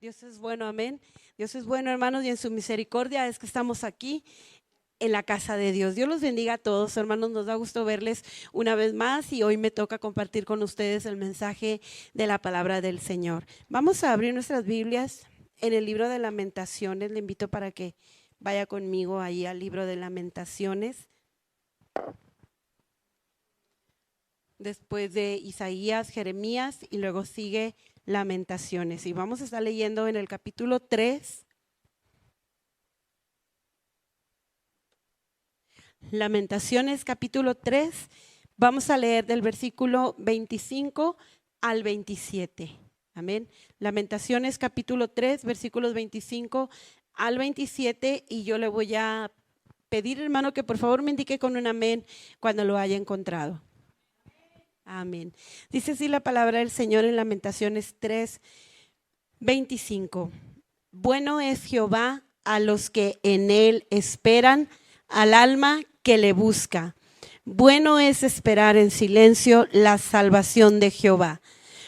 Dios es bueno, amén. Dios es bueno, hermanos, y en su misericordia es que estamos aquí en la casa de Dios. Dios los bendiga a todos, hermanos. Nos da gusto verles una vez más y hoy me toca compartir con ustedes el mensaje de la palabra del Señor. Vamos a abrir nuestras Biblias en el libro de Lamentaciones. Le invito para que vaya conmigo ahí al libro de Lamentaciones. Después de Isaías, Jeremías y luego sigue Lamentaciones. Y vamos a estar leyendo en el capítulo 3. Lamentaciones capítulo 3. Vamos a leer del versículo 25 al 27. Amén. Lamentaciones capítulo 3, versículos 25 al 27. Y yo le voy a pedir, hermano, que por favor me indique con un amén cuando lo haya encontrado. Amén. Dice así la palabra del Señor en Lamentaciones 3, 25. Bueno es Jehová a los que en él esperan, al alma que le busca. Bueno es esperar en silencio la salvación de Jehová.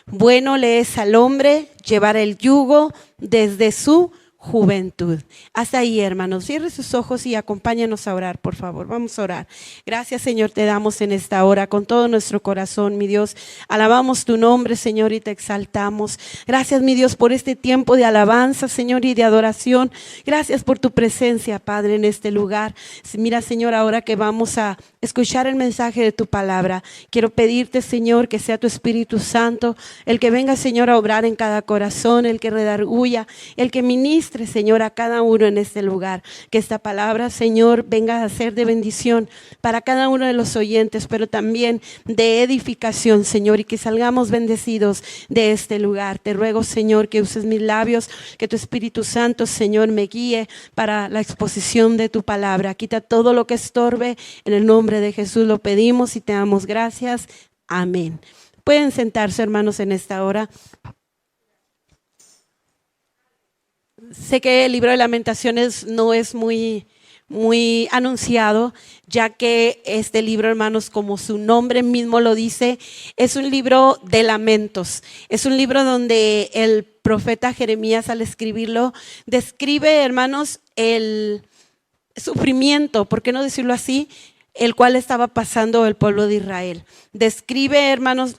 Bueno le es al hombre llevar el yugo desde su juventud. Hasta ahí, hermanos. Cierre sus ojos y acompáñanos a orar, por favor. Vamos a orar. Gracias, Señor, te damos en esta hora con todo nuestro corazón, mi Dios. Alabamos tu nombre, Señor, y te exaltamos. Gracias, mi Dios, por este tiempo de alabanza, Señor, y de adoración. Gracias por tu presencia, Padre, en este lugar. Mira, Señor, ahora que vamos a escuchar el mensaje de tu palabra, quiero pedirte, Señor, que sea tu Espíritu Santo el que venga, Señor, a obrar en cada corazón, el que redarguya, el que ministre, Señor, a cada uno en este lugar. Que esta palabra, Señor, venga a ser de bendición para cada uno de los oyentes, pero también de edificación, Señor, y que salgamos bendecidos de este lugar. Te ruego, Señor, que uses mis labios, que tu Espíritu Santo, Señor, me guíe para la exposición de tu palabra. Quita todo lo que estorbe. En el nombre de Jesús lo pedimos y te damos gracias. Amén. Pueden sentarse, hermanos, en esta hora. Sé que el libro de Lamentaciones no es muy anunciado, ya que este libro, hermanos, como su nombre mismo lo dice, es un libro de lamentos. Es un libro donde el profeta Jeremías, al escribirlo, describe, hermanos, el sufrimiento, ¿por qué no decirlo así?, el cual estaba pasando el pueblo de Israel. Describe, hermanos,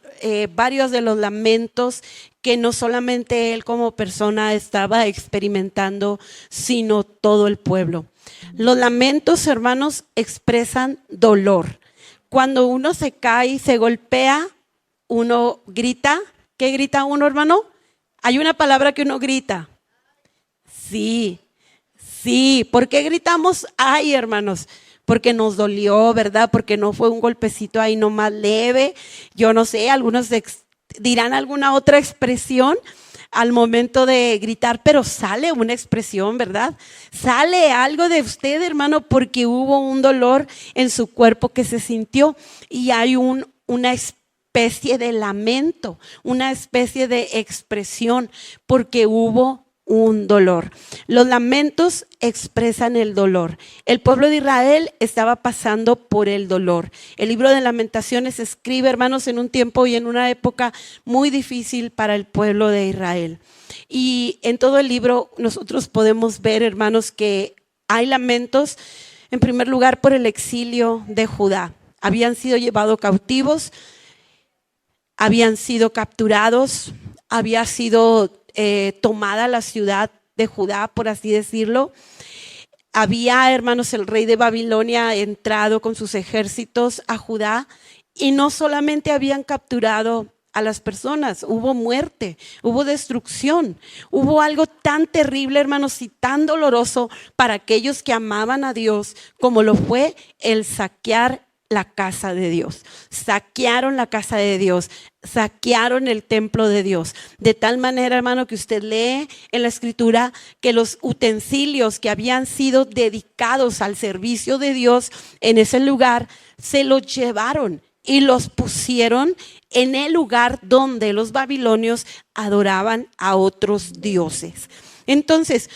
varios de los lamentos que no solamente él como persona estaba experimentando, sino todo el pueblo. Los lamentos, hermanos, expresan dolor. Cuando uno se cae y se golpea, uno grita. ¿Qué grita uno, hermano? Hay una palabra que uno grita. Sí. ¿Por qué gritamos? Ay, hermanos, porque nos dolió, ¿verdad? Porque no fue un golpecito ahí nomás leve. Yo no sé, algunos dirán alguna otra expresión al momento de gritar, pero sale una expresión, ¿verdad? Sale algo de usted, hermano, porque hubo un dolor en su cuerpo que se sintió y hay una especie de lamento, una especie de expresión, porque hubo un dolor. Los lamentos expresan el dolor. El pueblo de Israel estaba pasando por el dolor. El libro de Lamentaciones se escribe, hermanos, en un tiempo y en una época muy difícil para el pueblo de Israel. Y en todo el libro nosotros podemos ver, hermanos, que hay lamentos, en primer lugar, por el exilio de Judá. Habían sido llevados cautivos, habían sido capturados, había sido tomada la ciudad de Judá, por así decirlo. Había, hermanos, el rey de Babilonia entrado con sus ejércitos a Judá y no solamente habían capturado a las personas, hubo muerte, hubo destrucción, hubo algo tan terrible, hermanos, y tan doloroso para aquellos que amaban a Dios como lo fue el saquear la casa de Dios. Saquearon la casa de Dios, saquearon el templo de Dios, de tal manera, hermano, que usted lee en la escritura que los utensilios que habían sido dedicados al servicio de Dios en ese lugar, se los llevaron y los pusieron en el lugar donde los babilonios adoraban a otros dioses. Entonces,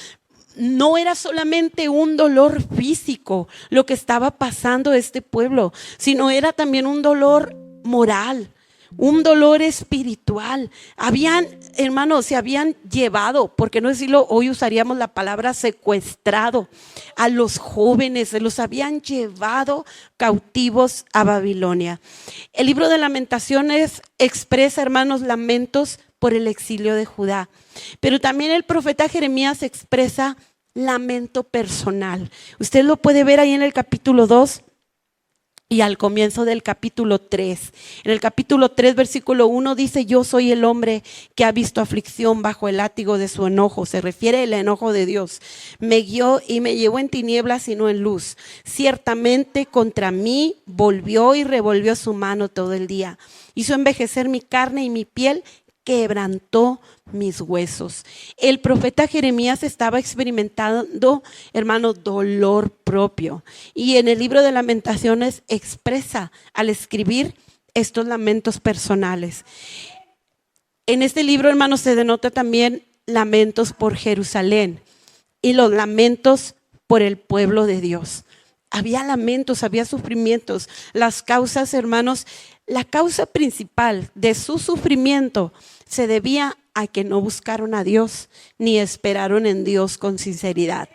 no era solamente un dolor físico lo que estaba pasando a este pueblo, sino era también un dolor moral, un dolor espiritual. Habían, hermanos, se habían llevado, por qué no decirlo, hoy usaríamos la palabra secuestrado a los jóvenes, se los habían llevado cautivos a Babilonia. El libro de Lamentaciones expresa, hermanos, lamentos por el exilio de Judá, pero también el profeta Jeremías expresa lamento personal. Usted lo puede ver ahí en el capítulo 2 y al comienzo del capítulo 3. En el capítulo 3, versículo 1 dice: yo soy el hombre que ha visto aflicción bajo el látigo de su enojo. Se refiere al enojo de Dios. Me guió y me llevó en tinieblas y no en luz. Ciertamente contra mí volvió y revolvió su mano todo el día. Hizo envejecer mi carne y mi piel quebrantó mis huesos. El profeta Jeremías estaba experimentando, hermano, dolor propio. Y en el libro de Lamentaciones expresa al escribir estos lamentos personales. En este libro, hermano, se denota también lamentos por Jerusalén y los lamentos por el pueblo de Dios. Había lamentos, había sufrimientos. Las causas, hermanos, la causa principal de su sufrimiento se debía a que no buscaron a Dios ni esperaron en Dios con sinceridad.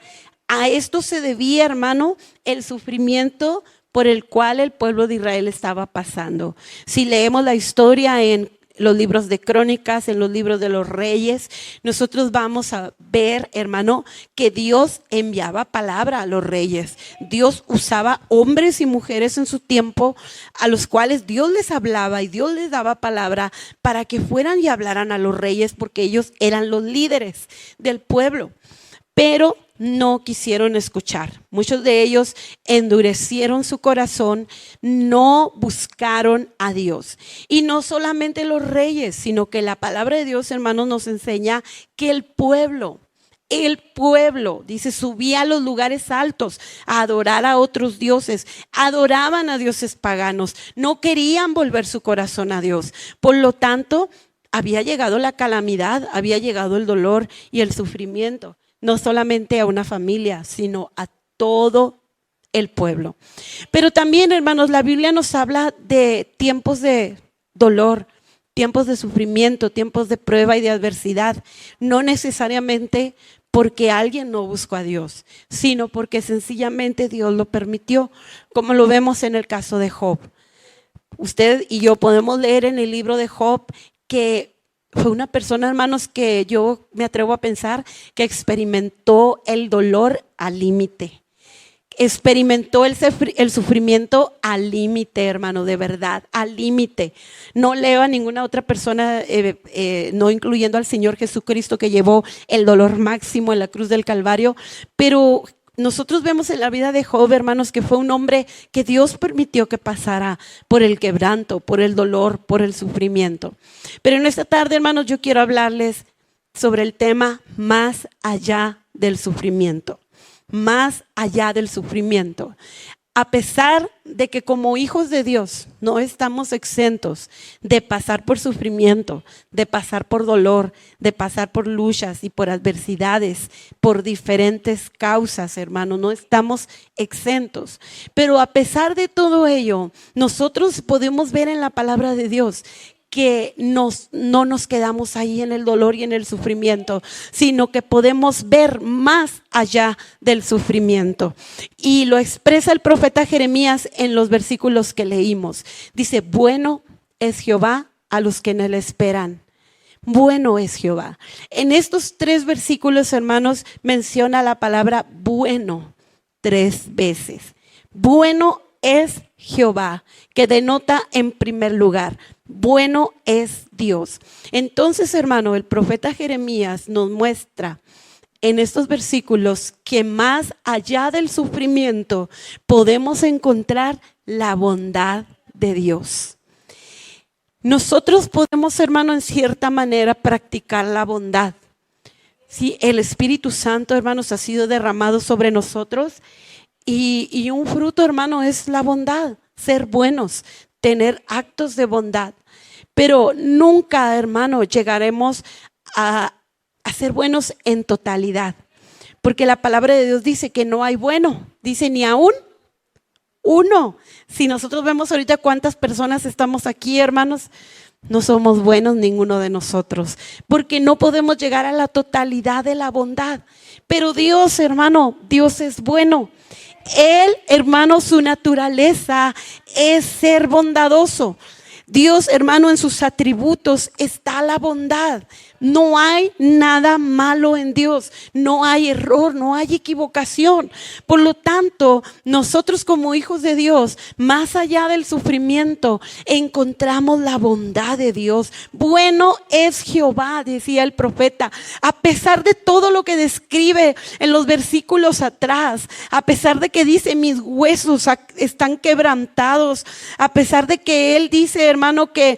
A esto se debía, hermano, el sufrimiento por el cual el pueblo de Israel estaba pasando. Si leemos la historia en los libros de Crónicas, en los libros de los Reyes, nosotros vamos a ver, hermano, que Dios enviaba palabra a los reyes. Dios usaba hombres y mujeres en su tiempo a los cuales Dios les hablaba y Dios les daba palabra para que fueran y hablaran a los reyes, porque ellos eran los líderes del pueblo. Pero no quisieron escuchar. Muchos de ellos endurecieron su corazón, no buscaron a Dios. Y no solamente los reyes, sino que la palabra de Dios, hermanos, nos enseña que el pueblo, dice, subía a los lugares altos a adorar a otros dioses, adoraban a dioses paganos, no querían volver su corazón a Dios. Por lo tanto, había llegado la calamidad, había llegado el dolor y el sufrimiento. No solamente a una familia, sino a todo el pueblo. Pero también, hermanos, la Biblia nos habla de tiempos de dolor, tiempos de sufrimiento, tiempos de prueba y de adversidad. No necesariamente porque alguien no buscó a Dios, sino porque sencillamente Dios lo permitió, como lo vemos en el caso de Job. Usted y yo podemos leer en el libro de Job que fue una persona, hermanos, que yo me atrevo a pensar que experimentó el dolor al límite. Experimentó el sufrimiento al límite, hermano, de verdad, al límite. No leo a ninguna otra persona, no incluyendo al Señor Jesucristo, que llevó el dolor máximo en la cruz del Calvario, pero nosotros vemos en la vida de Job, hermanos, que fue un hombre que Dios permitió que pasara por el quebranto, por el dolor, por el sufrimiento. Pero en esta tarde, hermanos, yo quiero hablarles sobre el tema más allá del sufrimiento. Más allá del sufrimiento. A pesar de que como hijos de Dios no estamos exentos de pasar por sufrimiento, de pasar por dolor, de pasar por luchas y por adversidades, por diferentes causas, hermano, no estamos exentos. Pero a pesar de todo ello, nosotros podemos ver en la palabra de Dios que no nos quedamos ahí en el dolor y en el sufrimiento, sino que podemos ver más allá del sufrimiento. Y lo expresa el profeta Jeremías en los versículos que leímos. Dice: bueno es Jehová a los que en él esperan. Bueno es Jehová. En estos 3 versículos, hermanos, menciona la palabra bueno 3 veces. Bueno es Jehová, que denota en primer lugar, bueno es Dios. Entonces, hermano, el profeta Jeremías nos muestra en estos versículos que más allá del sufrimiento podemos encontrar la bondad de Dios. Nosotros podemos, hermano, en cierta manera practicar la bondad. Sí, el Espíritu Santo, hermanos, ha sido derramado sobre nosotros y un fruto, hermano, es la bondad, ser buenos, tener actos de bondad. Pero nunca, hermano, llegaremos a ser buenos en totalidad. Porque la palabra de Dios dice que no hay bueno, dice ni aún uno. Si nosotros vemos ahorita cuántas personas estamos aquí, hermanos, No somos buenos ninguno de nosotros, porque no podemos llegar a la totalidad de la bondad. Pero Dios, hermano, Dios es bueno. Él, hermano, su naturaleza es ser bondadoso. Dios, hermano, en sus atributos está la bondad. No hay nada malo en Dios, no hay error, no hay equivocación. Por lo tanto, nosotros como hijos de Dios, más allá del sufrimiento, encontramos la bondad de Dios. Bueno es Jehová, decía el profeta, a pesar de todo lo que describe en los versículos atrás, a pesar de que dice mis huesos están quebrantados, a pesar de que él dice, hermano, que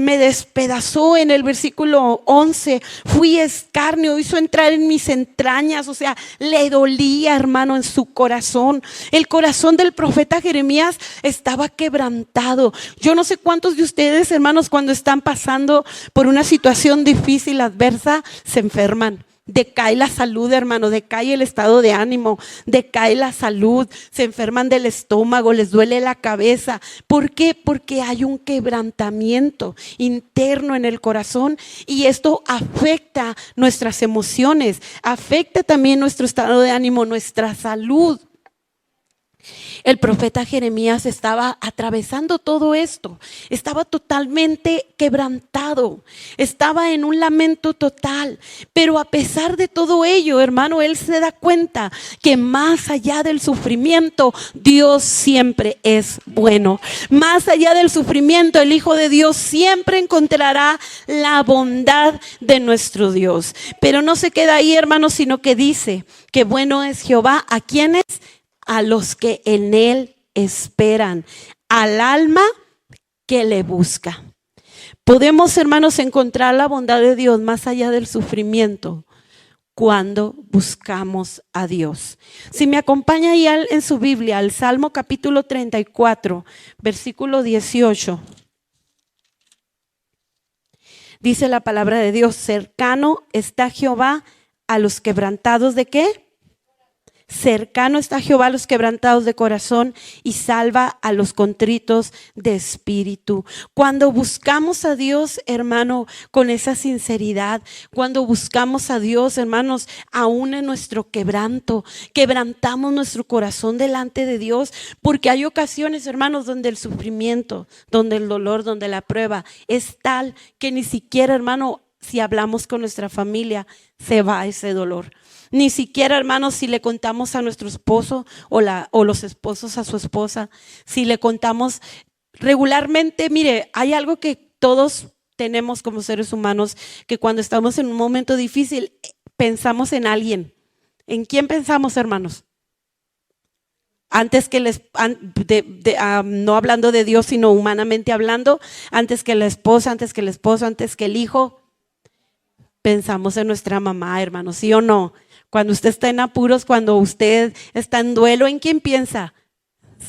me despedazó en el versículo 11, fui escarnio, hizo entrar en mis entrañas, o sea, le dolía, hermano, en su corazón. El corazón del profeta Jeremías estaba quebrantado. Yo no sé cuántos de ustedes, hermanos, cuando están pasando por una situación difícil, adversa, se enferman. Decae la salud, hermano, decae el estado de ánimo, decae la salud, se enferman del estómago, les duele la cabeza. ¿Por qué? Porque hay un quebrantamiento interno en el corazón y esto afecta nuestras emociones, afecta también nuestro estado de ánimo, nuestra salud. El profeta Jeremías estaba atravesando todo esto, estaba totalmente quebrantado, estaba en un lamento total, pero a pesar de todo ello, hermano, él se da cuenta que más allá del sufrimiento, Dios siempre es bueno. Más allá del sufrimiento, el Hijo de Dios siempre encontrará la bondad de nuestro Dios. Pero no se queda ahí, hermano, sino que dice que bueno es Jehová. ¿A quiénes? A los que en él esperan, al alma que le busca. Podemos, hermanos, encontrar la bondad de Dios más allá del sufrimiento cuando buscamos a Dios. Si me acompaña ahí en su Biblia al Salmo capítulo 34, versículo 18. Dice la palabra de Dios: cercano está Jehová a los quebrantados ¿de qué? Cercano está Jehová a los quebrantados de corazón y salva a los contritos de espíritu. Cuando buscamos a Dios, hermano, con esa sinceridad, cuando buscamos a Dios, hermanos, aún en nuestro quebranto, quebrantamos nuestro corazón delante de Dios, porque hay ocasiones, hermanos, donde el sufrimiento, donde el dolor, donde la prueba es tal que ni siquiera, hermano, si hablamos con nuestra familia, se va ese dolor. Ni siquiera, hermanos, si le contamos a nuestro esposo o los esposos a su esposa, si le contamos regularmente, mire, hay algo que todos tenemos como seres humanos, que cuando estamos en un momento difícil, pensamos en alguien. ¿En quién pensamos, hermanos? Antes que no hablando de Dios, sino humanamente hablando, antes que la esposa, antes que el esposo, antes que el hijo, pensamos en nuestra mamá, hermanos, ¿sí o no? Cuando usted está en apuros, cuando usted está en duelo, ¿en quién piensa?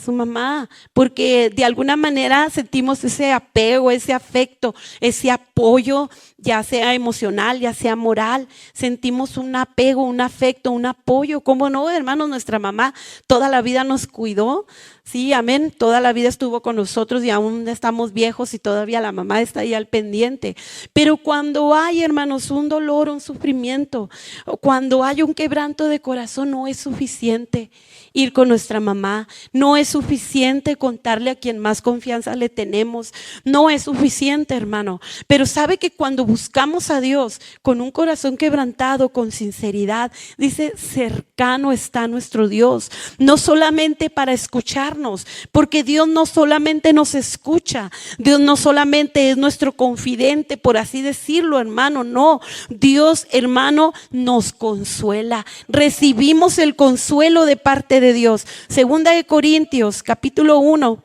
Su mamá, porque de alguna manera sentimos ese apego, ese afecto, ese apoyo, ya sea emocional, ya sea moral, sentimos un apego, un afecto, un apoyo. ¿Cómo no, hermanos? Nuestra mamá toda la vida nos cuidó, sí, amén, toda la vida estuvo con nosotros y aún estamos viejos y todavía la mamá está ahí al pendiente. Pero cuando hay, hermanos, un dolor, un sufrimiento, o cuando hay un quebranto de corazón, no es suficiente ir con nuestra mamá, no es suficiente contarle a quien más confianza le tenemos, no es suficiente, hermano. Pero sabe que cuando buscamos a Dios con un corazón quebrantado, con sinceridad, dice, cercano está nuestro Dios, no solamente para escucharnos, porque Dios no solamente nos escucha, Dios no solamente es nuestro confidente, por así decirlo, hermano, no, Dios, hermano, nos consuela, recibimos el consuelo de parte de Dios. Segunda de Corintios, capítulo 1,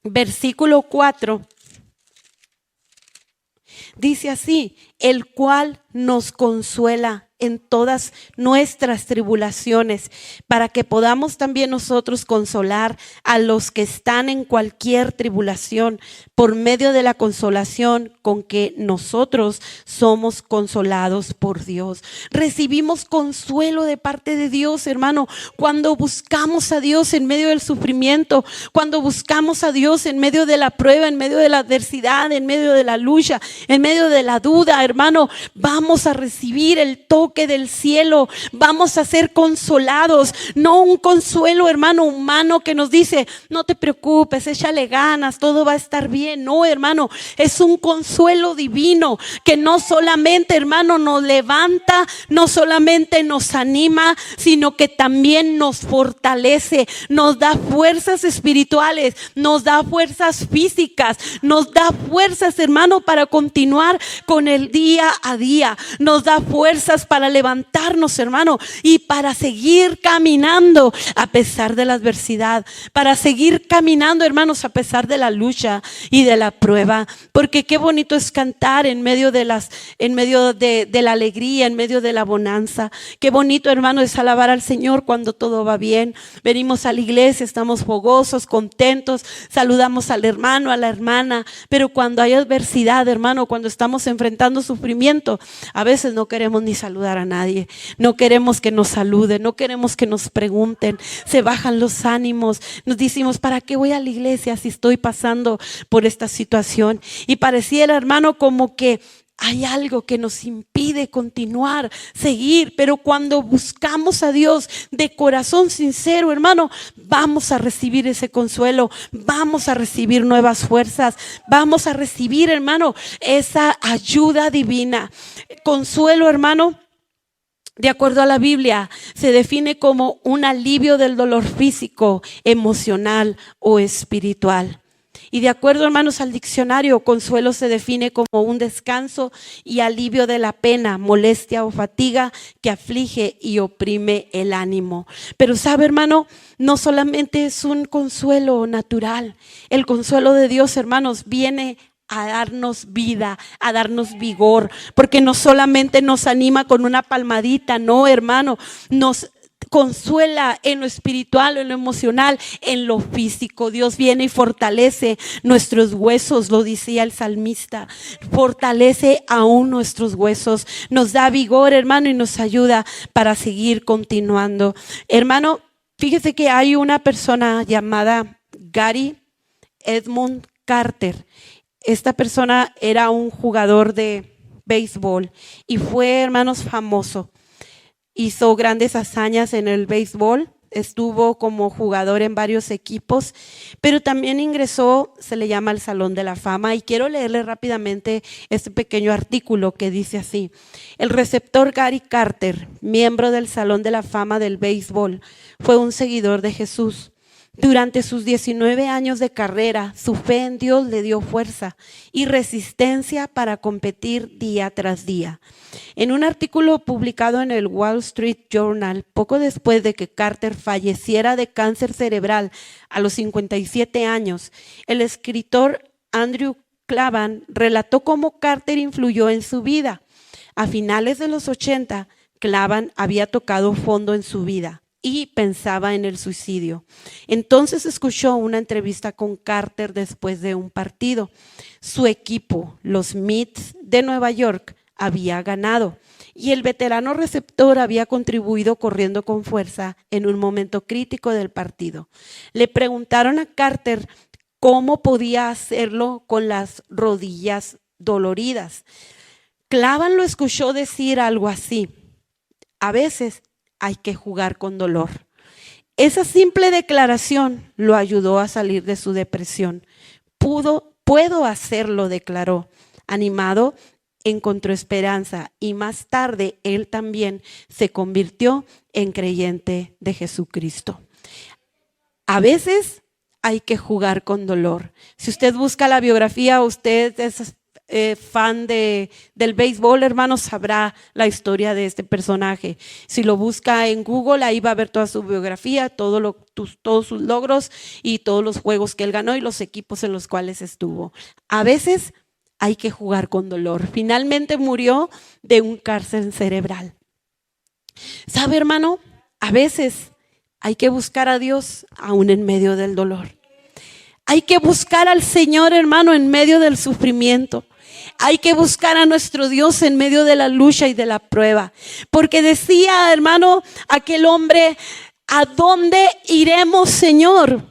versículo 4. Dice así: el cual nos consuela en todas nuestras tribulaciones, para que podamos también nosotros consolar a los que están en cualquier tribulación, por medio de la consolación con que nosotros somos consolados por Dios. Recibimos consuelo de parte de Dios, hermano, cuando buscamos a Dios en medio del sufrimiento, cuando buscamos a Dios en medio de la prueba, en medio de la adversidad, en medio de la lucha, en medio de la duda, hermano, vamos a recibir el toque del cielo, vamos a ser consolados, no un consuelo, hermano, humano que nos dice, no te preocupes, échale ganas, todo va a estar bien. No, hermano, es un consuelo divino que no solamente, hermano, nos levanta, no solamente nos anima, sino que también nos fortalece, nos da fuerzas espirituales, nos da fuerzas físicas, nos da fuerzas, hermano, para continuar con el día a día, nos da fuerzas para levantarnos, hermano, y para seguir caminando a pesar de la adversidad, para seguir caminando, hermanos, a pesar de la lucha y de la prueba. Porque qué bonito es cantar en medio de la alegría, en medio de la bonanza. Qué bonito, hermano, es alabar al Señor cuando todo va bien. Venimos a la iglesia, estamos fogosos, contentos, saludamos al hermano, a la hermana. Pero cuando hay adversidad, hermano, cuando estamos enfrentando sufrimiento, a veces no queremos ni saludar a nadie, no queremos que nos saluden, no queremos que nos pregunten, se bajan los ánimos, nos decimos, ¿para qué voy a la iglesia si estoy pasando por esta situación? Y pareciera, hermano, como que hay algo que nos impide continuar, seguir, pero cuando buscamos a Dios de corazón sincero, hermano, vamos a recibir ese consuelo, vamos a recibir nuevas fuerzas, vamos a recibir, hermano, esa ayuda divina. Consuelo, hermano, de acuerdo a la Biblia, se define como un alivio del dolor físico, emocional o espiritual. Y de acuerdo, hermanos, al diccionario, consuelo se define como un descanso y alivio de la pena, molestia o fatiga que aflige y oprime el ánimo. Pero sabe, hermano, no solamente es un consuelo natural. El consuelo de Dios, hermanos, viene a darnos vida, a darnos vigor, porque no solamente nos anima con una palmadita, no, hermano, nos consuela en lo espiritual, en lo emocional, en lo físico. Dios viene y fortalece nuestros huesos, lo decía el salmista, fortalece aún nuestros huesos, nos da vigor, hermano, y nos ayuda para seguir continuando. Hermano, fíjese que hay una persona llamada Gary Edmund Carter. Esta persona era un jugador de béisbol y fue, hermanos, famoso. Hizo grandes hazañas en el béisbol, estuvo como jugador en varios equipos, pero también ingresó, se le llama el Salón de la Fama. Y quiero leerle rápidamente este pequeño artículo que dice así: el receptor Gary Carter, miembro del Salón de la Fama del béisbol, fue un seguidor de Jesús. Durante sus 19 años de carrera, su fe en Dios le dio fuerza y resistencia para competir día tras día. En un artículo publicado en el Wall Street Journal, poco después de que Carter falleciera de cáncer cerebral a los 57 años, el escritor Andrew Klavan relató cómo Carter influyó en su vida. A finales de los 80, Klavan había tocado fondo en su vida y pensaba en el suicidio. Entonces escuchó una entrevista con Carter después de un partido. Su equipo, los Mets de Nueva York, había ganado y el veterano receptor había contribuido corriendo con fuerza en un momento crítico del partido. Le preguntaron a Carter cómo podía hacerlo con las rodillas doloridas. Klavan lo escuchó decir algo así: a veces hay que jugar con dolor. Esa simple declaración lo ayudó a salir de su depresión. Puedo hacerlo, declaró. Animado, encontró esperanza y más tarde él también se convirtió en creyente de Jesucristo. A veces hay que jugar con dolor. Si usted busca la biografía, usted es fan del béisbol, hermano, sabrá la historia de este personaje. Si lo busca en Google, ahí va a ver toda su biografía, todos sus logros y todos los juegos que él ganó y los equipos en los cuales estuvo. A veces hay que jugar con dolor. Finalmente murió de un cáncer cerebral. ¿Sabe, hermano? A veces hay que buscar a Dios aún en medio del dolor. Hay que buscar al Señor, hermano, en medio del sufrimiento. Hay que buscar a nuestro Dios en medio de la lucha y de la prueba. Porque decía, hermano, aquel hombre, ¿a dónde iremos, Señor?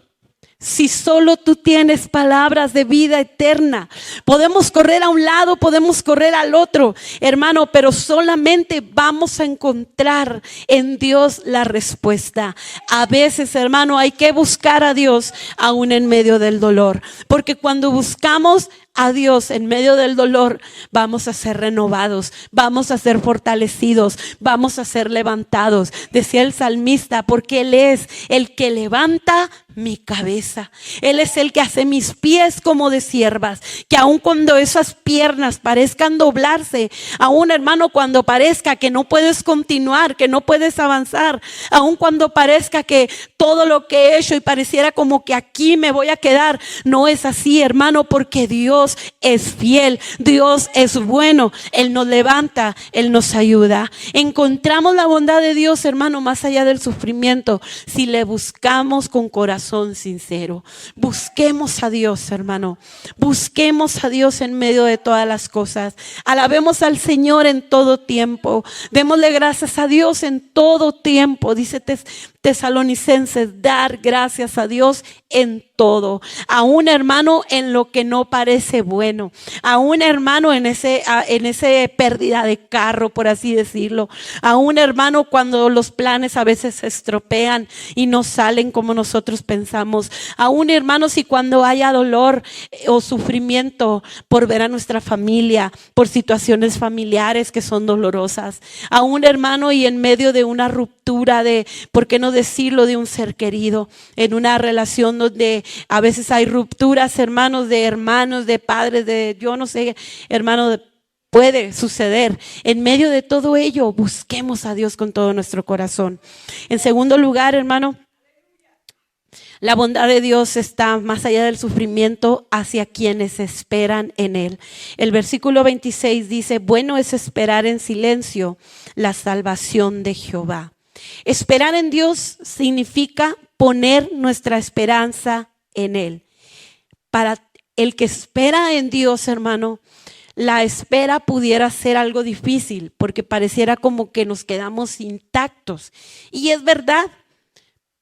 Si solo tú tienes palabras de vida eterna. Podemos correr a un lado, podemos correr al otro, hermano, pero solamente vamos a encontrar en Dios la respuesta. A veces, hermano, hay que buscar a Dios aún en medio del dolor, porque cuando buscamos a Dios en medio del dolor, vamos a ser renovados, vamos a ser fortalecidos, vamos a ser levantados. Decía el salmista, porque Él es el que levanta mi cabeza. Él es el que hace mis pies como de siervas, que aun cuando esas piernas parezcan doblarse, aun, hermano, cuando parezca que no puedes continuar, que no puedes avanzar, aun cuando parezca que todo lo que he hecho y pareciera como que aquí me voy a quedar, no es así, hermano, porque Dios es fiel, Dios es bueno, Él nos levanta, Él nos ayuda. Encontramos la bondad de Dios, hermano, más allá del sufrimiento, si le buscamos con corazón sincero. Busquemos a Dios, hermano, busquemos a Dios en medio de todas las cosas. Alabemos al Señor en todo tiempo, démosle gracias a Dios en todo tiempo. Dice Tesalonicenses, dar gracias a Dios en todo, aún, hermano, en lo que no parece bueno, aún, hermano, en ese pérdida de carro, por así decirlo, aún, hermano, cuando los planes a veces se estropean y no salen como nosotros pensamos, aún, hermanos, y cuando haya dolor o sufrimiento por ver a nuestra familia, por situaciones familiares que son dolorosas, aún, hermano, y en medio de una ruptura de, ¿por qué no decirlo?, de un ser querido, en una relación donde a veces hay rupturas, hermanos, de padres, de yo no sé, hermano, puede suceder. En medio de todo ello, busquemos a Dios con todo nuestro corazón. En segundo lugar, hermano, la bondad de Dios está más allá del sufrimiento hacia quienes esperan en Él. El versículo 26 dice, bueno es esperar en silencio la salvación de Jehová. Esperar en Dios significa poner nuestra esperanza en Él. Para el que espera en Dios, hermano, la espera pudiera ser algo difícil porque pareciera como que nos quedamos intactos. Y es verdad,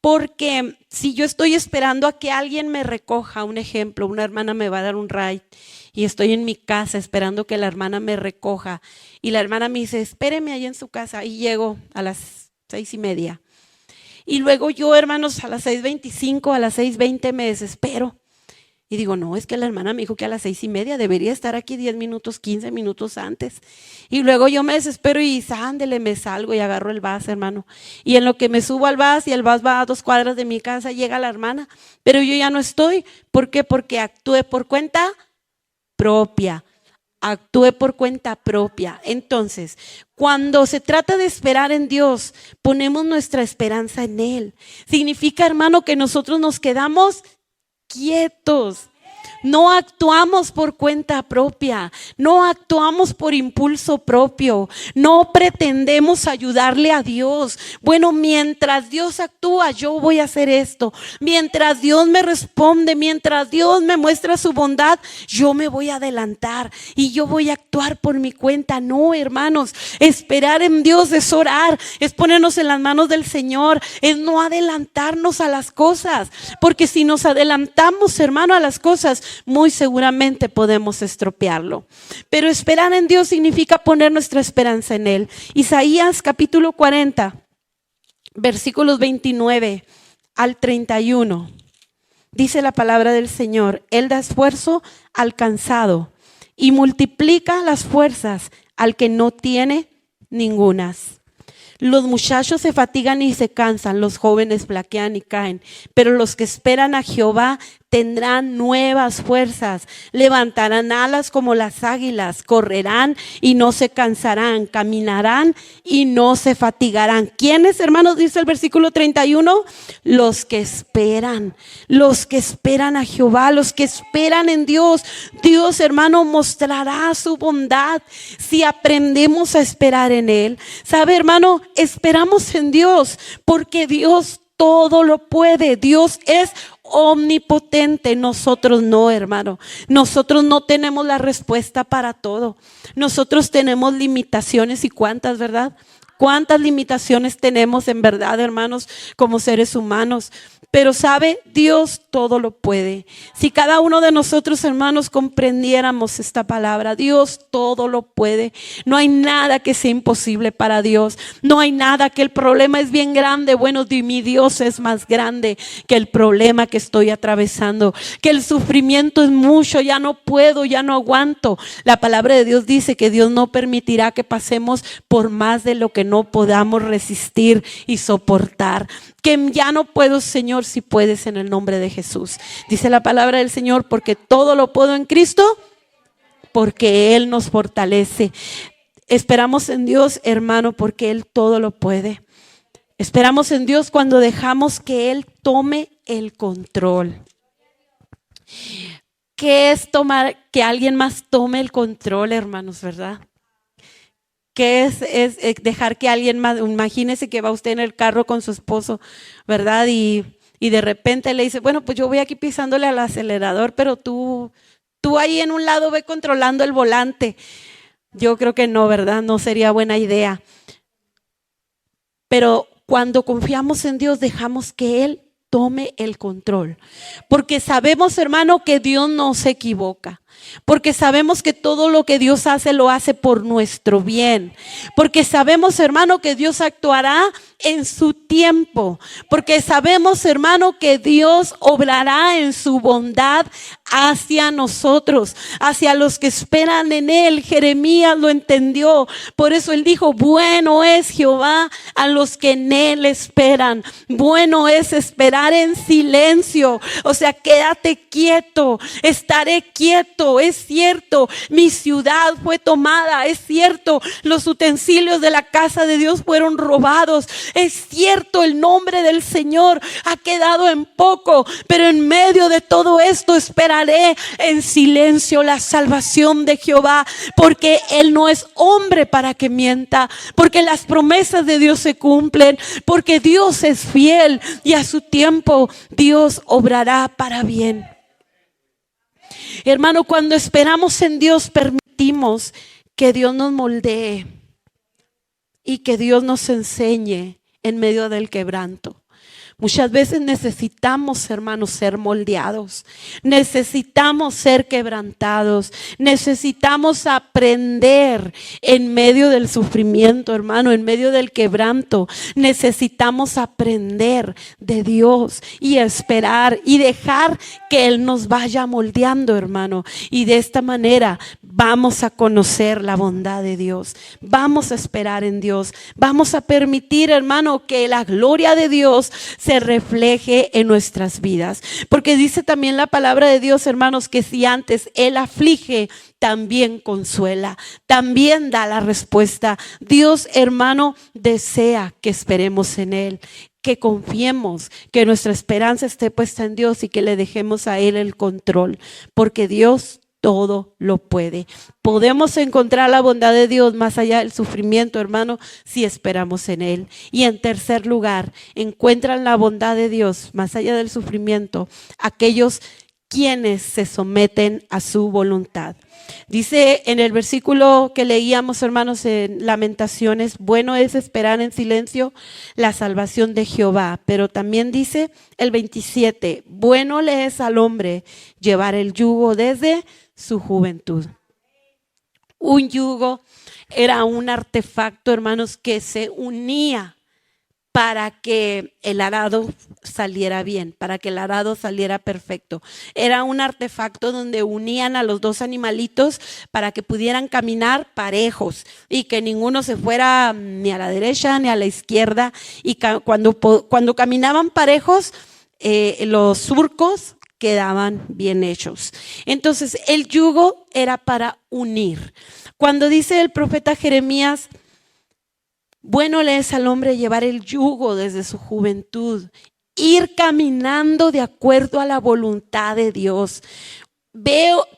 porque si yo estoy esperando a que alguien me recoja, un ejemplo, una hermana me va a dar un ride y estoy en mi casa esperando que la hermana me recoja y la hermana me dice, espéreme ahí en su casa, y llego a las 6:30. Y luego yo, hermanos, a las 6:25, a las 6:20 me desespero. Y digo, no, es que la hermana me dijo que a las 6:30 debería estar aquí 10 minutos, 15 minutos antes. Y luego yo me desespero y ándele, me salgo y agarro el bus, hermano. Y en lo que me subo al bus y el bus va a 2 cuadras de mi casa, llega la hermana. Pero yo ya no estoy. ¿Por qué? Porque actué por cuenta propia. Actúe por cuenta propia. Entonces, cuando se trata de esperar en Dios, ponemos nuestra esperanza en Él. Significa, hermano, que nosotros nos quedamos quietos. No actuamos por cuenta propia, no actuamos por impulso propio, no pretendemos ayudarle a Dios. Bueno, mientras Dios actúa, yo voy a hacer esto. Mientras Dios me responde, mientras Dios me muestra su bondad, yo me voy a adelantar y yo voy a actuar por mi cuenta. No, hermanos, esperar en Dios es orar, es ponernos en las manos del Señor, es no adelantarnos a las cosas, porque si nos adelantamos, hermano, a las cosas, muy seguramente podemos estropearlo. Pero esperar en Dios significa poner nuestra esperanza en Él. Isaías capítulo 40, versículos 29 al 31. Dice la palabra del Señor: Él da esfuerzo al cansado y multiplica las fuerzas al que no tiene ningunas. Los muchachos se fatigan y se cansan, los jóvenes flaquean y caen, pero los que esperan a Jehová tendrán nuevas fuerzas, levantarán alas como las águilas, correrán y no se cansarán, caminarán y no se fatigarán. ¿Quiénes, hermanos? Dice el versículo 31, los que esperan a Jehová, los que esperan en Dios. Dios, hermano, mostrará su bondad si aprendemos a esperar en Él. ¿Sabe, hermano? Esperamos en Dios porque Dios todo lo puede. Dios es omnipotente. Nosotros no, hermano. Nosotros no tenemos la respuesta para todo. Nosotros tenemos limitaciones. ¿Y cuántas, verdad? ¿Cuántas limitaciones tenemos en verdad, hermanos, como seres humanos? Pero sabe, Dios todo lo puede. Si cada uno de nosotros, hermanos, comprendiéramos esta palabra, Dios todo lo puede. No hay nada que sea imposible para Dios. No hay nada, que el problema es bien grande. Bueno, mi Dios es más grande que el problema que estoy atravesando. Que el sufrimiento es mucho, ya no puedo, ya no aguanto. La palabra de Dios dice que Dios no permitirá que pasemos por más de lo que no podamos resistir y soportar. Que ya no puedo, Señor, si puedes, en el nombre de Jesús. Dice la palabra del Señor, porque todo lo puedo en Cristo, porque Él nos fortalece. Esperamos en Dios, hermano, porque Él todo lo puede. Esperamos en Dios cuando dejamos que Él tome el control. ¿Qué es tomar, que alguien más tome el control, hermanos, verdad? ¿Qué es dejar que alguien más? Imagínese que va usted en el carro con su esposo, ¿verdad? Y de repente le dice, bueno, pues yo voy aquí pisándole al acelerador, pero tú ahí en un lado ve controlando el volante. Yo creo que no, ¿verdad? No sería buena idea. Pero cuando confiamos en Dios, dejamos que Él tome el control. Porque sabemos, hermano, que Dios no se equivoca. Porque sabemos que todo lo que Dios hace, lo hace por nuestro bien. Porque sabemos, hermano, que Dios actuará en su tiempo. Porque sabemos, hermano, que Dios obrará en su bondad hacia nosotros, hacia los que esperan en Él. Jeremías lo entendió. Por eso él dijo, bueno es Jehová a los que en Él esperan. Bueno es esperar en silencio. O sea, quédate quieto, estaré quieto. Es cierto, mi ciudad fue tomada. Es cierto, los utensilios de la casa de Dios fueron robados. Es cierto, el nombre del Señor ha quedado en poco. Pero en medio de todo esto esperaré en silencio la salvación de Jehová. Porque Él no es hombre para que mienta. Porque las promesas de Dios se cumplen. Porque Dios es fiel y a su tiempo Dios obrará para bien. Hermano, cuando esperamos en Dios, permitimos que Dios nos moldee y que Dios nos enseñe en medio del quebranto. Muchas veces necesitamos, hermanos, ser moldeados. Necesitamos ser quebrantados. Necesitamos aprender en medio del sufrimiento, hermano, en medio del quebranto. Necesitamos aprender de Dios y esperar y dejar que Él nos vaya moldeando, hermano. Y de esta manera vamos a conocer la bondad de Dios. Vamos a esperar en Dios. Vamos a permitir, hermano, que la gloria de Dios se refleje en nuestras vidas. Porque dice también la palabra de Dios, hermanos, que si antes Él aflige, también consuela, también da la respuesta. Dios, hermano, desea que esperemos en Él, que confiemos, que nuestra esperanza esté puesta en Dios y que le dejemos a Él el control, porque Dios todo lo puede. Podemos encontrar la bondad de Dios más allá del sufrimiento, hermano, si esperamos en Él. Y en tercer lugar, encuentran la bondad de Dios más allá del sufrimiento aquellos quienes se someten a su voluntad. Dice en el versículo que leíamos, hermanos, en Lamentaciones, bueno es esperar en silencio la salvación de Jehová. Pero también dice el 27, bueno le es al hombre llevar el yugo desde su juventud. Un yugo era un artefacto, hermanos, que se unía para que el arado saliera bien, para que el arado saliera perfecto. Era un artefacto donde unían a los dos animalitos para que pudieran caminar parejos y que ninguno se fuera ni a la derecha ni a la izquierda. Y cuando caminaban parejos, los surcos quedaban bien hechos. Entonces, el yugo era para unir. Cuando dice el profeta Jeremías, bueno le es al hombre llevar el yugo desde su juventud, ir caminando de acuerdo a la voluntad de Dios.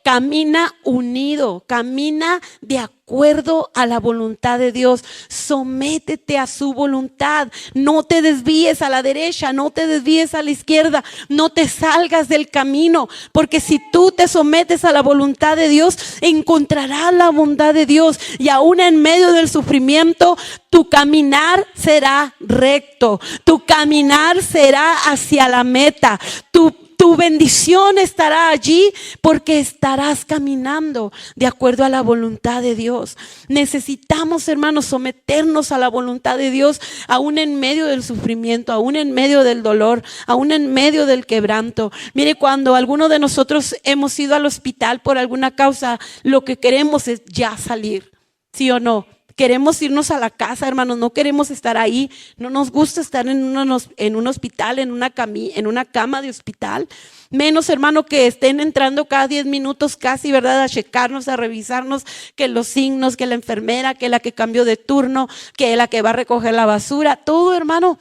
Camina unido, camina de acuerdo a la voluntad de Dios. Sométete a su voluntad. No te desvíes a la derecha, no te desvíes a la izquierda, no te salgas del camino, porque si tú te sometes a la voluntad de Dios, encontrarás la bondad de Dios, y aún en medio del sufrimiento, tu caminar será recto, tu caminar será hacia la meta, tu bendición estará allí porque estarás caminando de acuerdo a la voluntad de Dios. Necesitamos, hermanos, someternos a la voluntad de Dios, aún en medio del sufrimiento, aún en medio del dolor, aún en medio del quebranto. Mire, cuando alguno de nosotros hemos ido al hospital por alguna causa, lo que queremos es ya salir, ¿sí o no? Queremos irnos a la casa, hermanos, no queremos estar ahí. No nos gusta estar en un hospital, en una cama de hospital. Menos, hermano, que estén entrando cada 10 minutos casi, ¿verdad? A checarnos, a revisarnos, que los signos, que la enfermera, que la que cambió de turno, que la que va a recoger la basura. Todo, hermano,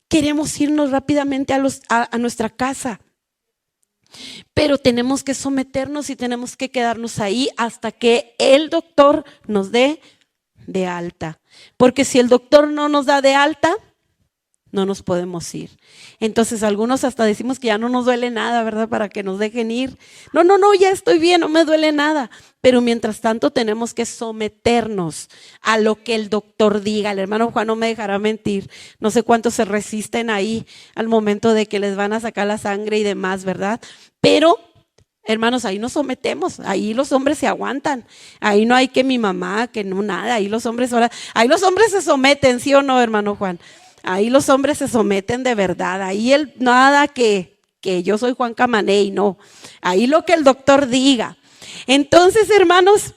queremos irnos rápidamente a nuestra casa. Pero tenemos que someternos y tenemos que quedarnos ahí hasta que el doctor nos dé de alta, porque si el doctor no nos da de alta, no nos podemos ir. Entonces algunos hasta decimos que ya no nos duele nada, ¿verdad? Para que nos dejen ir. No, ya estoy bien, no me duele nada. Pero mientras tanto tenemos que someternos a lo que el doctor diga. El hermano Juan no me dejará mentir. No sé cuántos se resisten ahí al momento de que les van a sacar la sangre y demás, ¿verdad? Pero hermanos, ahí nos sometemos, ahí los hombres se aguantan, ahí no hay que mi mamá, que no nada, ahí los hombres se someten, ¿sí o no, hermano Juan? Ahí los hombres se someten de verdad, ahí nada que yo soy Juan Camaney, no, ahí lo que el doctor diga. Entonces, hermanos,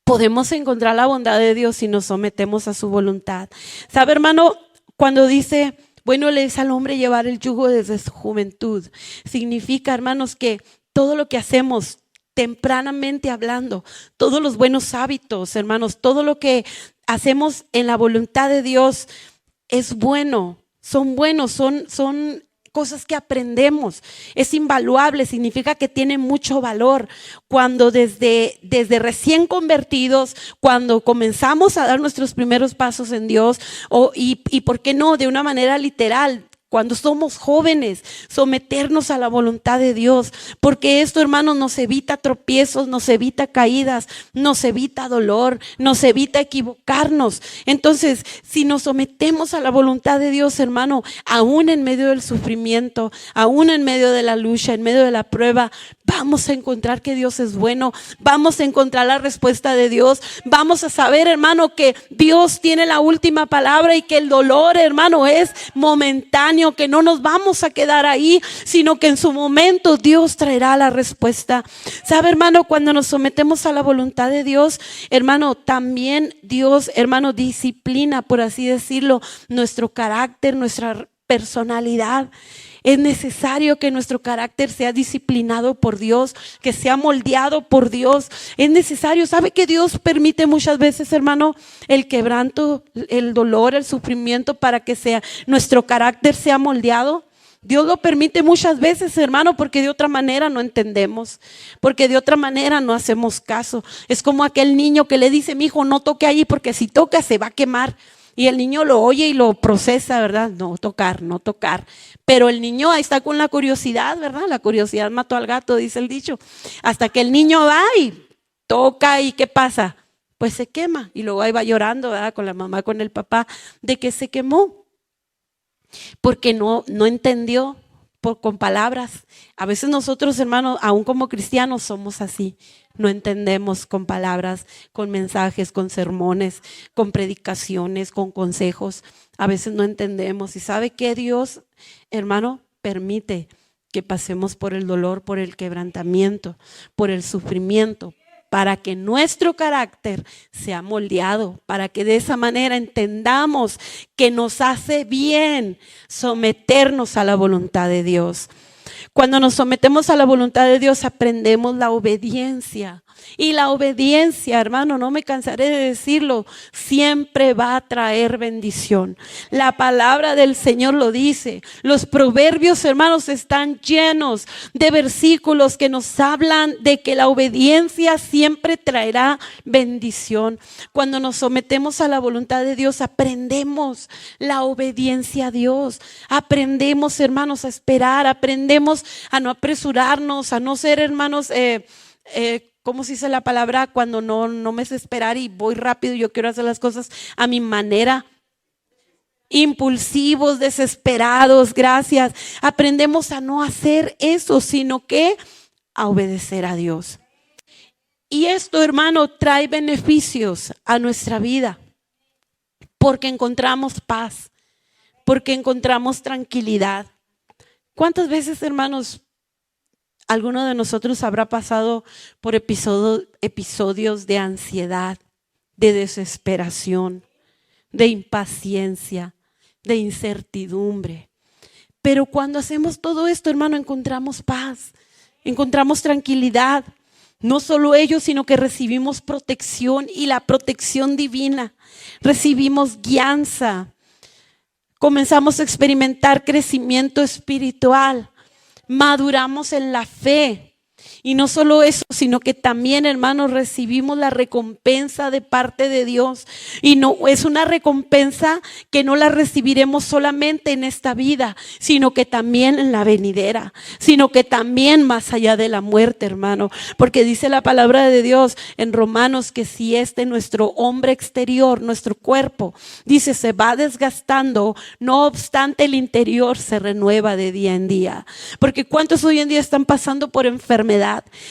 podemos encontrar la bondad de Dios si nos sometemos a su voluntad. ¿Sabe, hermano? Cuando dice, bueno le es al hombre llevar el yugo desde su juventud, significa, hermanos, que todo lo que hacemos tempranamente hablando, todos los buenos hábitos, hermanos, todo lo que hacemos en la voluntad de Dios es bueno, son buenos, son cosas que aprendemos, es invaluable, significa que tiene mucho valor. Cuando desde recién convertidos, cuando comenzamos a dar nuestros primeros pasos en Dios, y por qué no, de una manera literal, cuando somos jóvenes, someternos a la voluntad de Dios, porque esto, hermanos, nos evita tropiezos, nos evita caídas, nos evita dolor, nos evita equivocarnos. Entonces, si nos sometemos a la voluntad de Dios, hermano, aún en medio del sufrimiento, aún en medio de la lucha, en medio de la prueba, vamos a encontrar que Dios es bueno, vamos a encontrar la respuesta de Dios, vamos a saber, hermano, que Dios tiene la última palabra y que el dolor, hermano, es momentáneo, que no nos vamos a quedar ahí, sino que en su momento Dios traerá la respuesta. ¿Sabe, hermano? Cuando nos sometemos a la voluntad de Dios, hermano, también Dios, hermano, disciplina, por así decirlo, nuestro carácter, nuestra personalidad. Es necesario que nuestro carácter sea disciplinado por Dios, que sea moldeado por Dios. Es necesario. ¿Sabe que Dios permite muchas veces, hermano, el quebranto, el dolor, el sufrimiento para que nuestro carácter sea moldeado? Dios lo permite muchas veces, hermano, porque de otra manera no entendemos, porque de otra manera no hacemos caso. Es como aquel niño que le dice, mi hijo, no toque ahí porque si toca se va a quemar. Y el niño lo oye y lo procesa, ¿verdad? No tocar. Pero el niño ahí está con la curiosidad, ¿verdad? La curiosidad mató al gato, dice el dicho. Hasta que el niño va y toca y ¿qué pasa? Pues se quema. Y luego ahí va llorando, ¿verdad? Con la mamá, con el papá, de que se quemó. Porque no entendió con palabras. A veces nosotros, hermanos, aún como cristianos somos así. No entendemos con palabras, con mensajes, con sermones, con predicaciones, con consejos. A veces no entendemos. ¿Y sabe qué? Dios, hermano, permite que pasemos por el dolor, por el quebrantamiento, por el sufrimiento, para que nuestro carácter sea moldeado, para que de esa manera entendamos que nos hace bien someternos a la voluntad de Dios. Cuando nos sometemos a la voluntad de Dios, aprendemos la obediencia. Y la obediencia, hermano, no me cansaré de decirlo, siempre va a traer bendición. La palabra del Señor lo dice. Los proverbios, hermanos, están llenos de versículos que nos hablan de que la obediencia siempre traerá bendición. Cuando nos sometemos a la voluntad de Dios, aprendemos la obediencia a Dios. Aprendemos, hermanos, a esperar. Aprendemos a no apresurarnos, a no ser, hermanos, ¿cómo se dice la palabra? Cuando no me sé esperar y voy rápido, yo quiero hacer las cosas a mi manera. Impulsivos, desesperados, gracias. Aprendemos a no hacer eso, sino que a obedecer a Dios. Y esto, hermano, trae beneficios a nuestra vida, porque encontramos paz, porque encontramos tranquilidad. ¿Cuántas veces, hermanos, alguno de nosotros habrá pasado por episodios de ansiedad, de desesperación, de impaciencia, de incertidumbre? Pero cuando hacemos todo esto, hermano, encontramos paz, encontramos tranquilidad. No solo ello, sino que recibimos protección y la protección divina. Recibimos guianza. Comenzamos a experimentar crecimiento espiritual. Maduramos en la fe. Y no solo eso, sino que también, hermanos, recibimos la recompensa de parte de Dios. Y no es una recompensa que no la recibiremos solamente en esta vida, sino que también en la venidera, sino que también más allá de la muerte, hermano. Porque dice la palabra de Dios en Romanos que si nuestro hombre exterior, nuestro cuerpo, dice, se va desgastando, no obstante el interior se renueva de día en día. Porque ¿cuántos hoy en día están pasando por enfermedad?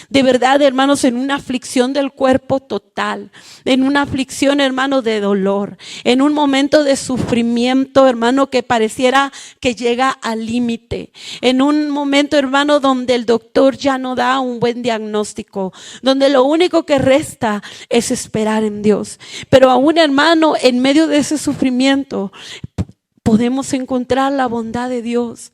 De verdad, hermanos, en una aflicción del cuerpo total, en una aflicción, hermano, de dolor, en un momento de sufrimiento, hermano, que pareciera que llega al límite, en un momento, hermano, donde el doctor ya no da un buen diagnóstico, donde lo único que resta es esperar en Dios. Pero aún, hermano, en medio de ese sufrimiento podemos encontrar la bondad de Dios.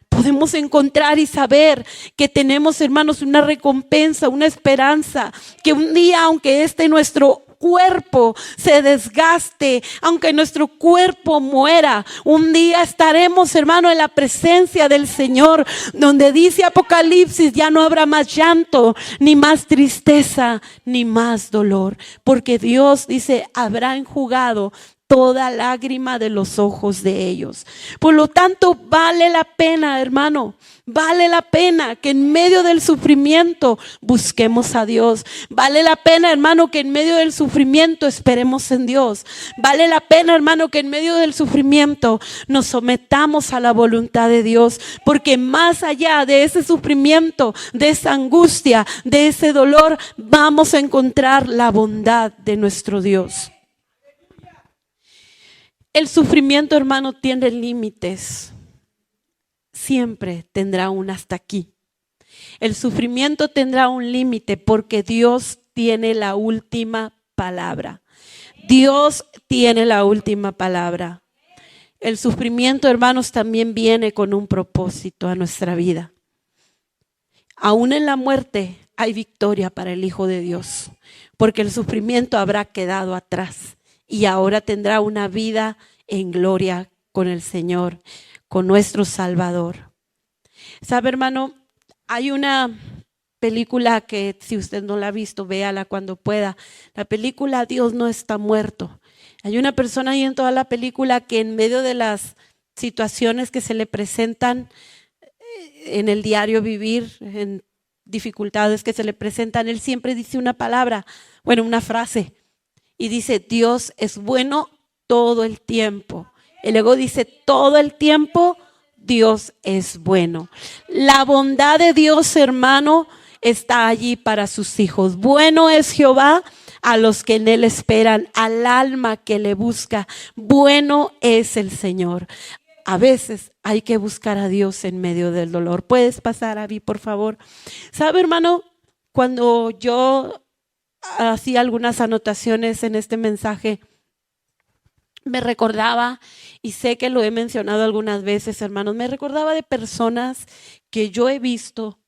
Podemos encontrar y saber que tenemos, hermanos, una recompensa, una esperanza, que un día, aunque nuestro cuerpo se desgaste, aunque nuestro cuerpo muera, un día estaremos, hermano, en la presencia del Señor, donde dice Apocalipsis, ya no habrá más llanto, ni más tristeza, ni más dolor, porque Dios dice, habrá enjugado toda lágrima de los ojos de ellos. Por lo tanto, vale la pena, hermano, vale la pena que en medio del sufrimiento busquemos a Dios. Vale la pena, hermano, que en medio del sufrimiento esperemos en Dios. Vale la pena, hermano, que en medio del sufrimiento nos sometamos a la voluntad de Dios, porque más allá de ese sufrimiento, de esa angustia, de ese dolor, vamos a encontrar la bondad de nuestro Dios. El sufrimiento, hermano, tiene límites. Siempre tendrá un hasta aquí. El sufrimiento tendrá un límite porque Dios tiene la última palabra. Dios tiene la última palabra. El sufrimiento, hermanos, también viene con un propósito a nuestra vida. Aún en la muerte hay victoria para el Hijo de Dios, porque el sufrimiento habrá quedado atrás. Y ahora tendrá una vida en gloria con el Señor, con nuestro Salvador. ¿Sabe, hermano? Hay una película que si usted no la ha visto, véala cuando pueda. La película Dios no está muerto. Hay una persona ahí en toda la película que en medio de las situaciones que se le presentan en el diario vivir, en dificultades que se le presentan, él siempre dice una palabra, una frase. Y dice, Dios es bueno todo el tiempo. Y luego dice, todo el tiempo Dios es bueno. La bondad de Dios, hermano, está allí para sus hijos. Bueno es Jehová a los que en él esperan, al alma que le busca. Bueno es el Señor. A veces hay que buscar a Dios en medio del dolor. ¿Puedes pasar, Abby, por favor? ¿Sabe, hermano? Cuando yo hacía algunas anotaciones en este mensaje, me recordaba, y sé que lo he mencionado algunas veces, hermanos, me recordaba de personas que yo he visto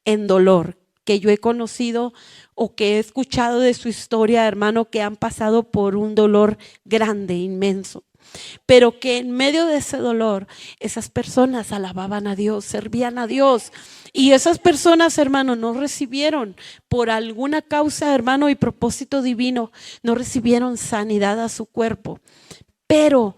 en dolor, que yo he conocido o que he escuchado de su historia, hermano, que han pasado por un dolor grande, inmenso, pero que en medio de ese dolor esas personas alababan a Dios, servían a Dios. Y esas personas, hermano, no recibieron por alguna causa, hermano, y propósito divino, no recibieron sanidad a su cuerpo. Pero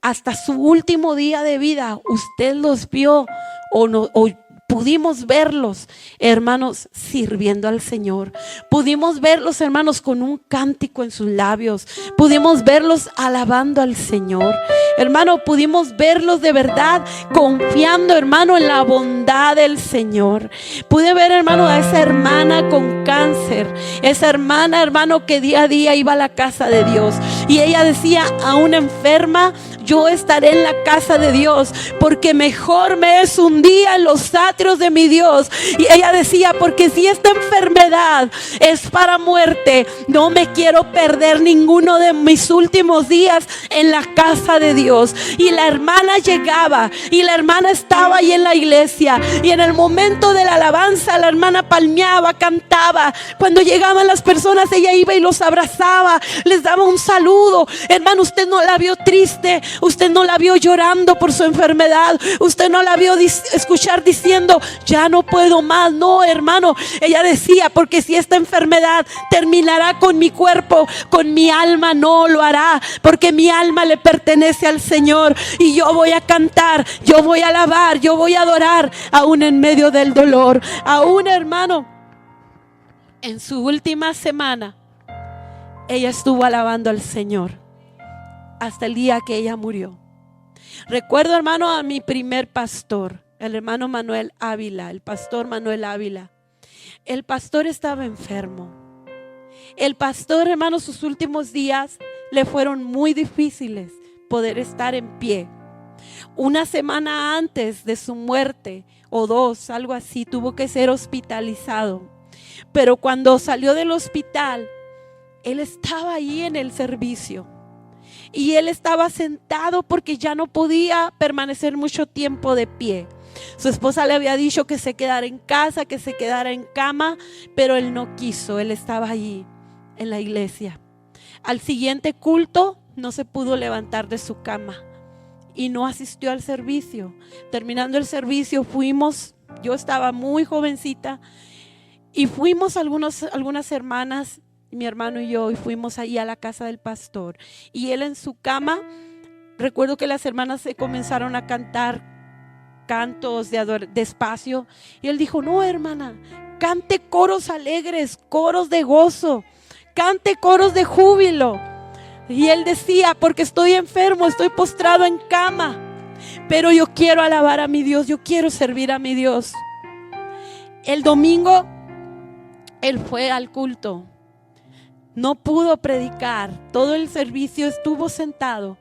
hasta su último día de vida, usted los vio o no, o pudimos verlos, hermanos, sirviendo al Señor. Pudimos verlos, hermanos, con un cántico en sus labios. Pudimos verlos alabando al Señor. Hermano, pudimos verlos de verdad confiando, hermano, en la bondad del Señor. Pude ver, hermano, a esa hermana con cáncer. Esa hermana, hermano, que día a día iba a la casa de Dios. Y ella decía, aún enferma, yo estaré en la casa de Dios, porque mejor me es un día en los atrios de mi Dios. Y ella decía, porque si esta enfermedad es para muerte, no me quiero perder ninguno de mis últimos días en la casa de Dios. Y la hermana llegaba, y la hermana estaba ahí en la iglesia, y en el momento de la alabanza la hermana palmeaba, cantaba. Cuando llegaban las personas, ella iba y los abrazaba, les daba un saludo. Hermano, usted no la vio triste, usted no la vio llorando por su enfermedad, usted no la vio escuchar diciendo, ya no puedo más. No, hermano, ella decía, porque si esta enfermedad terminará con mi cuerpo, con mi alma no lo hará, porque mi alma le pertenece al Señor. Y yo voy a cantar, yo voy a alabar, yo voy a adorar, aún en medio del dolor. Aún, hermano, en su última semana, ella estuvo alabando al Señor hasta el día que ella murió. Recuerdo, hermano, a mi primer pastor, el hermano Manuel Ávila, el pastor Manuel Ávila. El pastor estaba enfermo. El pastor, hermano, sus últimos días le fueron muy difíciles poder estar en pie. Una semana antes de su muerte, o dos, algo así, tuvo que ser hospitalizado. Pero cuando salió del hospital, él estaba ahí en el servicio. Y él estaba sentado porque ya no podía permanecer mucho tiempo de pie. Su esposa le había dicho que se quedara en casa, que se quedara en cama, pero él no quiso. Él estaba allí en la iglesia. Al siguiente culto no se pudo levantar de su cama y no asistió al servicio. Terminando el servicio yo estaba muy jovencita, y fuimos algunas hermanas, mi hermano y yo, y fuimos ahí a la casa del pastor. Y él en su cama, recuerdo que las hermanas se comenzaron a cantar cantos despacio. Y él dijo, no, hermana, cante coros alegres, coros de gozo, cante coros de júbilo. Y él decía, porque estoy enfermo, estoy postrado en cama, pero yo quiero alabar a mi Dios, yo quiero servir a mi Dios. El domingo él fue al culto. No pudo predicar, todo el servicio estuvo sentado,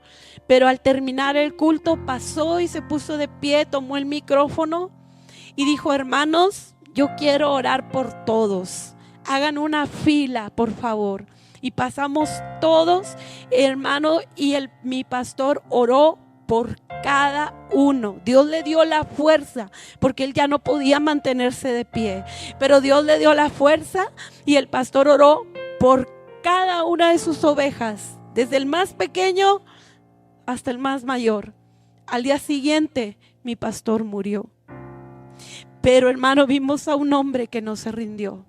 pero al terminar el culto pasó y se puso de pie, tomó el micrófono y dijo, hermanos, yo quiero orar por todos, hagan una fila por favor. Y pasamos todos, hermano, y mi pastor oró por cada uno. Dios le dio la fuerza, porque él ya no podía mantenerse de pie, pero Dios le dio la fuerza y el pastor oró por cada una de sus ovejas, desde el más pequeño hasta el más mayor. Al día siguiente mi pastor murió, pero hermano, vimos a un hombre que no se rindió.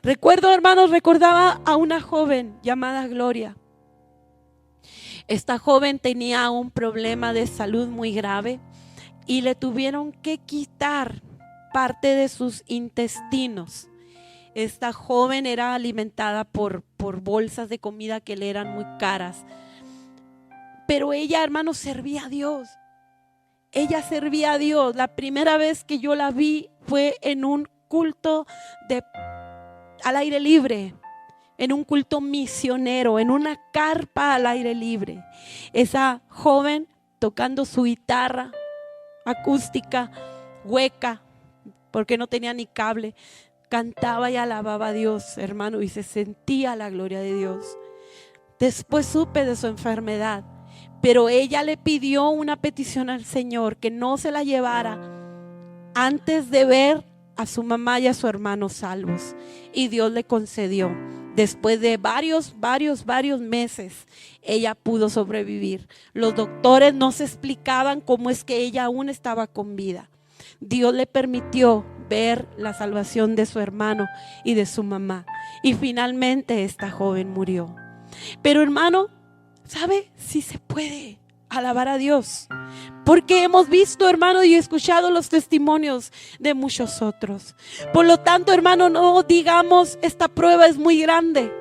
Recuerdo, hermanos, recordaba a una joven llamada Gloria. Esta joven tenía un problema de salud muy grave y le tuvieron que quitar parte de sus intestinos. Esta joven era alimentada por bolsas de comida que le eran muy caras. Pero ella, hermanos, servía a Dios. Ella servía a Dios. La primera vez que yo la vi fue en un culto al aire libre, en un culto misionero, en una carpa al aire libre. Esa joven tocando su guitarra acústica, hueca, porque no tenía ni cable, cantaba y alababa a Dios, hermano, y se sentía la gloria de Dios. Después supe de su enfermedad, pero ella le pidió una petición al Señor, que no se la llevara antes de ver a su mamá y a su hermano salvos. Y Dios le concedió. Después de varios meses, ella pudo sobrevivir. Los doctores no se explicaban cómo es que ella aún estaba con vida. Dios le permitió ver la salvación de su hermano y de su mamá. Y finalmente esta joven murió. Pero hermano, ¿sabe? Sí se puede alabar a Dios, porque hemos visto, hermano, y escuchado los testimonios de muchos otros. Por lo tanto, hermano, no digamos esta prueba es muy grande,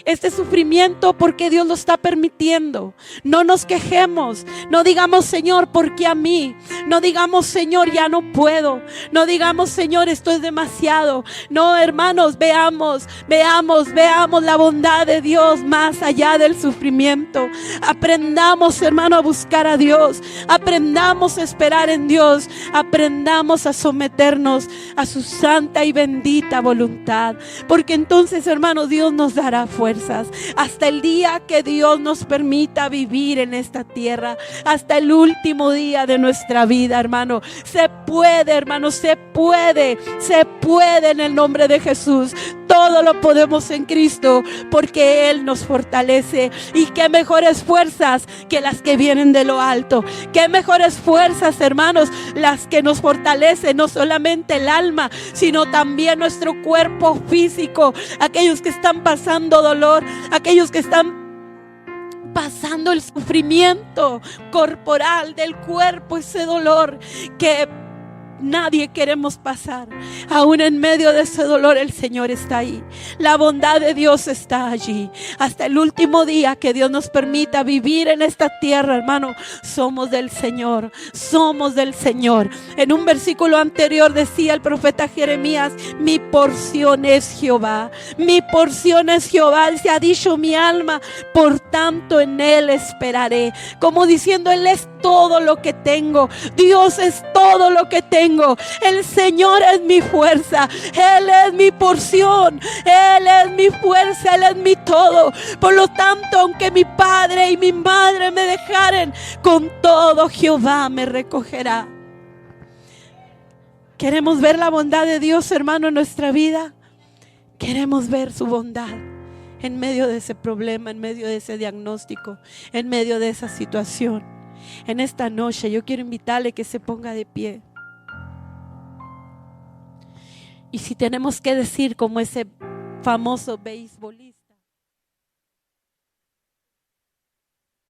este sufrimiento, porque Dios lo está permitiendo. No nos quejemos, no digamos, Señor, ¿por qué a mí? No digamos, Señor, ya no puedo. No digamos, Señor, esto es demasiado. No, hermanos, veamos la bondad de Dios más allá del sufrimiento. Aprendamos, hermano, a buscar a Dios. Aprendamos a esperar en Dios. Aprendamos a someternos a su santa y bendita voluntad, porque entonces, hermano, Dios nos dará fuerzas hasta el día que Dios nos permita vivir en esta tierra, hasta el último día de nuestra vida, hermano. Se puede, hermano, se puede en el nombre de Jesús. Todo lo podemos en Cristo, porque Él nos fortalece. Y qué mejores fuerzas que las que vienen de lo alto. Qué mejores fuerzas, hermanos, las que nos fortalecen, no solamente el alma, sino también nuestro cuerpo físico. Aquellos que están pasando dolor, aquellos que están pasando el sufrimiento corporal del cuerpo, ese dolor que nadie queremos pasar. Aún en medio de ese dolor, el Señor está ahí. La bondad de Dios está allí. Hasta el último día que Dios nos permita vivir en esta tierra, hermano, somos del Señor. Somos del Señor. En un versículo anterior decía el profeta Jeremías: mi porción es Jehová. Mi porción es Jehová. Se ha dicho mi alma, por tanto en Él esperaré. Como diciendo, Él es todo lo que tengo. Dios es todo lo que tengo. El Señor es mi fuerza. Él es mi porción. Él es mi fuerza. Él es mi todo. Por lo tanto, aunque mi padre y mi madre me dejaren, con todo Jehová me recogerá. Queremos ver la bondad de Dios, hermano, en nuestra vida. Queremos ver su bondad en medio de ese problema, en medio de ese diagnóstico, en medio de esa situación. En esta noche yo quiero invitarle que se ponga de pie. Y si tenemos que decir como ese famoso beisbolista: